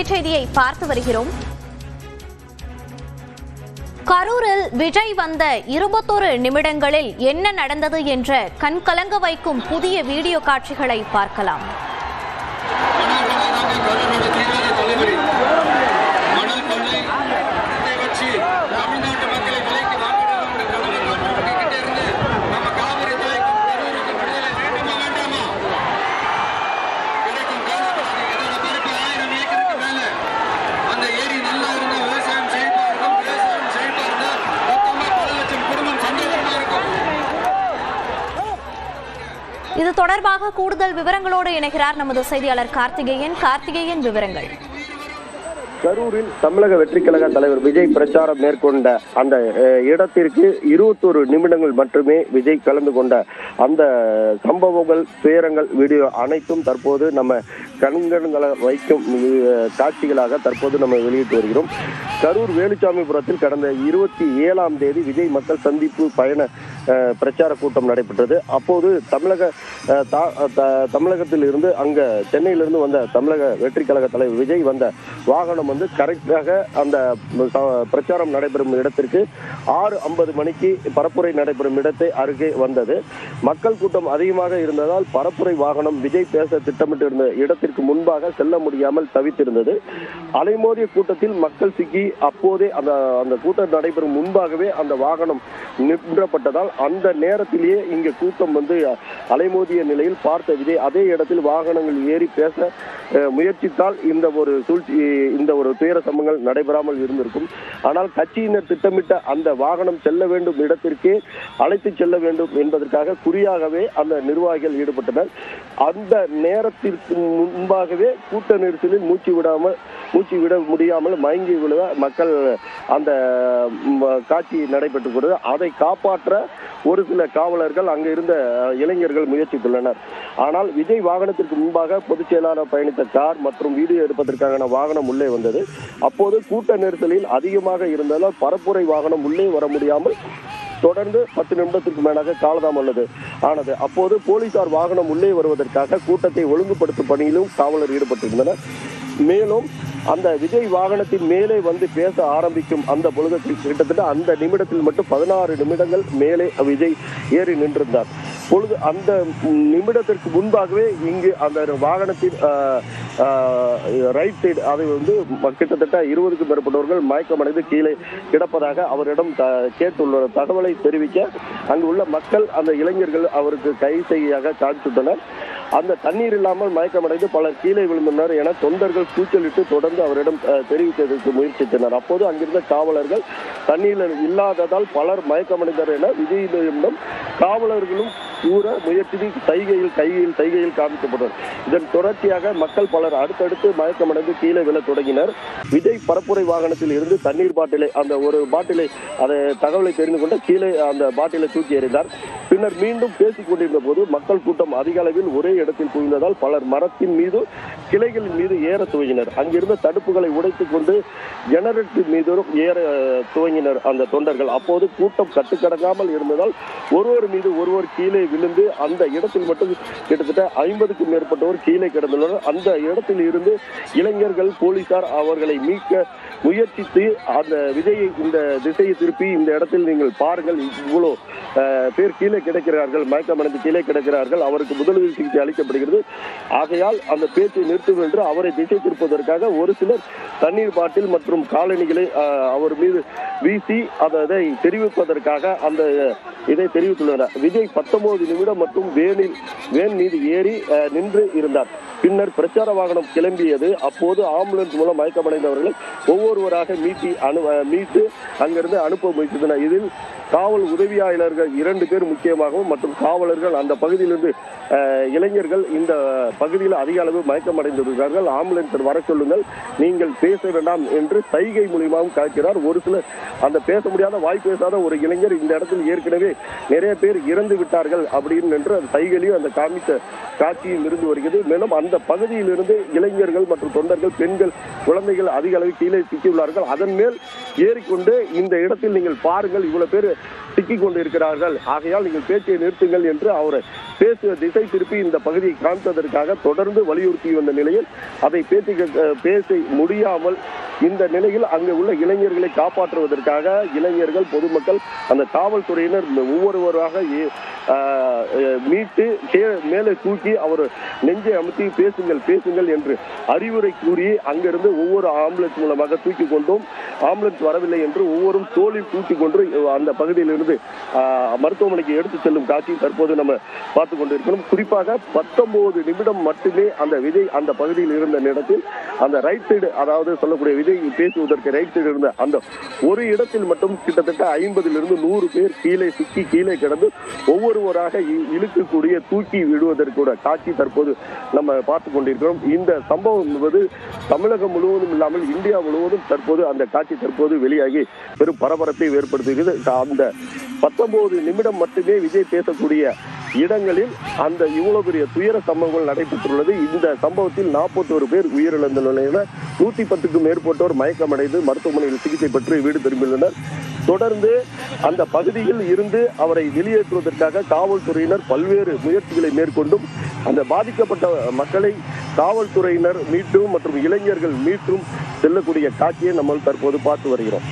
முக்கிய செய்தியை பார்த்து வருகிறோம். கரூரில் விஜய் வந்த 21 நிமிடங்களில் என்ன நடந்தது என்ற கண்கலங்க வைக்கும் புதிய வீடியோ காட்சிகளை பார்க்கலாம். இது தொடர்பாக கூடுதல் விவரங்களோடு இணைகிறார் நமது செய்தியாளர் கார்த்திகேயன். விவரங்கள். கரூரில் தமிழக வெற்றிக் கழக தலைவர் விஜய் பிரச்சாரம் மேற்கொண்ட அந்த இடத்திற்கு 21 நிமிடங்கள் மட்டுமே விஜய் கலந்து கொண்ட அந்த சம்பவங்கள், துயரங்கள், வீடியோ அனைத்தும் தற்போது நம்ம கண்களை வைக்கும் காட்சிகளாக தற்போது நம்ம வெளியிட்டு வருகிறோம். கரூர் வேலுச்சாமிபுரத்தில் கடந்த 27ஆம் தேதி விஜய் மக்கள் சந்திப்பு பயண பிரச்சார கூட்டம் நடைபெற்றது. அப்போது தமிழகத்தில் இருந்து அங்க சென்னையிலிருந்து வந்த தமிழக வெற்றி கழக தலைவர் விஜய் வந்த வாகனம் வந்து கரெக்டாக அந்த பிரச்சாரம் நடைபெறும் இடத்திற்கு 6:50 மணிக்கு பரப்புரை நடைபெறும் இடத்தை அருகே வந்தது. மக்கள் கூட்டம் அதிகமாக இருந்ததால் பரப்புரை வாகனம் விஜய் பேச திட்டமிட்டு இருந்த இடத்திற்கு முன்பாக செல்ல முடியாமல் தவித்திருந்தது. அலைமோதிய கூட்டத்தில் மக்கள் சிக்கி அப்போதே அந்த கூட்டம் நடைபெறும் முன்பாகவே அந்த வாகனம் நிறுத்தப்பட்டதால் அந்த நேரத்திலேயே இங்க கூட்டம் வந்து அலைமோதிய நிலையில் பார்த்த விஜய் அதே இடத்தில் வாகனங்கள் ஏறி பேச முயற்சித்தால் இந்த ஒரு துயர சம்பவங்கள் நடைபெறாமல் இருந்திருக்கும். ஆனால் கட்சியினர் திட்டமிட்ட அந்த வாகனம் செல்ல வேண்டும் இடத்திற்கே அழைத்து செல்ல வேண்டும் என்பதற்காக குறியாகவே அந்த நிர்வாகிகள் ஈடுபட்டனர். அந்த நேரத்திற்கு முன்பாகவே கூட்ட நெரிசலில் மூச்சு விட முடியாமல் மயங்கி விழுவ மக்கள் அந்த காட்சி நடைபெற்று அதை காப்பாற்ற ஒரு சில காவலர்கள் அங்கு இருந்த இளைஞர்கள் முயற்சித்துள்ளனர். ஆனால் விஜய் வாகனத்திற்கு முன்பாக பொதுச் செயலாளர் பயணித்த கார் மற்றும் வீடியோ எடுப்பதற்கான வாகனம் உள்ளே வந்தது. அப்போது கூட்ட நெரிசலில் அதிகமாக இருந்ததால் பரப்புரை வாகனம் உள்ளே வர முடியாமல் தொடர்ந்து 10 நிமிடத்திற்கு மேலாக காலதாமம் ஆனது. அப்போது போலீசார் வாகனம் உள்ளே வருவதற்காக கூட்டத்தை ஒழுங்குபடுத்தும் பணியிலும் காவலர் ஈடுபட்டிருந்தனர். மேலும் அந்த விஜய் வாகனத்தின் மேலே வந்து பேச ஆரம்பிக்கும் அந்த பொழுதத்தில் கிட்டத்தட்ட அந்த நிமிடத்தில் மட்டும் 16 நிமிடங்கள் மேலே விஜய் ஏறி நின்றிருந்தார். பொழுது அந்த நிமிடத்திற்கு முன்பாகவே இங்கு அந்த வாகனத்தின் ரைட் சைடு அதை வந்து கிட்டத்தட்ட 20க்கும் மேற்பட்டவர்கள் மயக்கமடைந்து கீழே கிடப்பதாக அவரிடம் கேட்டுள்ள தகவலை தெரிவிக்க அங்கு உள்ள மக்கள் அந்த இளைஞர்கள் அவருக்கு கை செய்யாக காண்பித்துள்ளனர். அந்த தண்ணீர் இல்லாமல் மயக்கமடைந்து பலர் கீழே விழுந்தனர் என தொண்டர்கள் கூச்சலிட்டு தொடர்ந்து அவரிடம் தெரிவித்ததற்கு முயற்சித்தனர். அப்போது அங்கிருந்த காவலர்கள் தண்ணீர் இல்லாததால் பலர் மயக்கமடைந்தனர் என விஜயிடம் காவலர்களும் கூற முயற்சி கையில் காண்பிக்கப்பட்டனர். இதன் தொடர்ச்சியாக மக்கள் பலர் அடுத்தடுத்து மயக்கமடைந்து கீழே விழ தொடங்கினர். விஜய் பரப்புரை வாகனத்தில் இருந்து தண்ணீர் பாட்டிலை அந்த ஒரு பாட்டிலை அதை தகவலை தெரிந்து கொண்டு கீழே அந்த பாட்டிலை தூக்கி எறிந்தார். பின்னர் மீண்டும் பேசிக் கொண்டிருந்த போது மக்கள் கூட்டம் அதிக அளவில் ஒரே இடத்தில் குவிந்ததால் பலர் மரத்தின் மீது கிளைகளின் மீது ஏற துவங்கினர். அங்கிருந்த தடுப்புகளை உடைத்துக் கொண்டு ஜெனரேட்டர் மீது ஏற துவங்கினர் அந்த தொண்டர்கள். அப்போது கூட்டம் கட்டுக்கடங்காமல் இருந்ததால் ஒருவர் மீது ஒருவர் கீழே விழுந்து அந்த இடத்தில் மட்டும் கிட்டத்தட்ட 50க்கும் மேற்பட்டவர் கீழே கிடந்துள்ளனர். அந்த இடத்தில் இருந்து இளைஞர்கள் போலீசார் அவர்களை மீட்க முயற்சித்து அந்த விஜயை இந்த திசையை திருப்பி இந்த இடத்தில் நீங்கள் பாருங்கள், இவ்வளோ பேர் கீழே கிடக்கிறார்கள், மயக்கமடைந்து கீழே கிடக்கிறார்கள், அவருக்கு முதலுதவி சிகிச்சை அளிக்கப்படுகிறது, ஆகையால் அந்த பேச்சை நிறுத்தும் என்று அவரை திசை திருப்பதற்காக ஒரு சிலர் தண்ணீர் பாட்டில் மற்றும் காலணிகளை அவர் மீது வீசி அதை தெரிவிப்பதற்காக அந்த இதை தெரிவித்துள்ளனர். விஜய் 19 நிமிடம் மற்றும் வேன் மீது ஏறி நின்று இருந்தார். பின்னர் பிரச்சார வாகனம் கிளம்பியது. அப்போது ஆம்புலன்ஸ் மூலம் மயக்கமடைந்தவர்கள் ஒவ்வொருவராக மீட்டு அங்கிருந்து அனுப்ப முயற்சித்தனர். இதில் காவல் உதவியாளர்கள் 2 பேர் முக்கியமாகவும் மற்றும் காவலர்கள் அந்த பகுதியிலிருந்து இளைஞர்கள் இந்த பகுதியில் அதிக அளவு மயக்கமடைந்திருக்கிறார்கள், ஆம்புலன்ஸ் வர சொல்லுங்கள், நீங்கள் பேச வேண்டாம் என்று சைகை மூலியமாகவும் காக்கிறார். ஒரு சிலர் அந்த பேச முடியாத வாய் பேசாத ஒரு இளைஞர் இந்த இடத்தில் ஏற்கனவே நிறைய பேர் இறந்து விட்டார்கள் அப்படின்னு என்று அந்த சைகையிலையும் அந்த காமித்த காட்சியும் இருந்து வருகிறது. மேலும் அந்த பகுதியிலிருந்து இளைஞர்கள் மற்றும் தொண்டர்கள், பெண்கள், குழந்தைகள் அதிக அளவில் கீழே சிக்கியுள்ளார்கள். அதன் மேல் ஏறிக்கொண்டு இந்த இடத்தில் நீங்கள் பாருங்கள், இவ்வளவு பேர் சிக்கிக் கொண்டு இருக்கிறார்கள், ஆகையால் நீங்கள் பேச்சை நிறுத்துங்கள் என்று அவரை திசை திருப்பி இந்த பகுதியை காண்பதற்காக தொடர்ந்து வலியுறுத்தி வந்த நிலையில் அதை பேச முடியாமல் இந்த நிலையில் அங்கு உள்ள இளைஞர்களை காப்பாற்றுவதற்காக இளைஞர்கள், பொதுமக்கள், அந்த காவல்துறையினர் ஒவ்வொருவராக மீட்டு மேலே தூக்கி அவர் நெஞ்சை அமுத்தி பேசுங்கள் என்று அறிவுரை கூறி அங்கிருந்து ஒவ்வொரு ஆம்புலன்ஸ் மூலமாக தூக்கி கொண்டோம். ஆம்புலன்ஸ் வரவில்லை என்று ஒவ்வொரும் தோளில் தூக்கி கொண்டு அந்த பகுதியிலிருந்து மருத்துவமனைக்கு எடுத்து செல்லும் காட்சி தற்போது நம்ம பார்த்து கொண்டிருக்கிறோம். குறிப்பாக 19 நிமிடம் மட்டுமே அந்த விஜய் அந்த பகுதியில் இருந்த நேரத்தில் அந்த ரைட் சைடு, அதாவது சொல்லக்கூடிய விஜய் பேசுவதற்கு ரைட் சைடு இருந்த அந்த ஒரு இடத்தில் மட்டும் கிட்டத்தட்ட 50 100 பேர் கீழே கிடந்து ஒவ்வொருவராக இழுக்கக்கூடிய தூக்கி விடுவதற்கூட காட்சி தற்போது நம்ம பார்த்து கொண்டிருக்கிறோம். இந்த சம்பவம் என்பது தமிழகம் முழுவதும் இல்லாமல் இந்தியா முழுவதும் தற்போது அந்த காட்சி தற்போது வெளியாகி பெரும் பரபரப்பை ஏற்படுத்துகிறது. அந்த 19 நிமிடம் மட்டுமே விஜய் பேசக்கூடிய இடங்களில் அந்த இவ்வளவு பெரிய துயர சம்பவங்கள் நடைபெற்றுள்ளது. இந்த சம்பவத்தில் 41 பேர் உயிரிழந்த நிலையில் 110க்கும் மேற்பட்டோர் மயக்கமடைந்து மருத்துவமனையில் சிகிச்சை பெற்று வீடு திரும்பியுள்ளனர். தொடர்ந்து அந்த பகுதியில் இருந்து அவரை வெளியேற்றுவதற்காக காவல்துறையினர் பல்வேறு முயற்சிகளை மேற்கொண்டும் அந்த பாதிக்கப்பட்ட மக்களை காவல்துறையினர் மீட்டும் மற்றும் இளைஞர்கள் மீட்டும் செல்லக்கூடிய காட்சியை நம்ம தற்போது பார்த்து வருகிறோம்.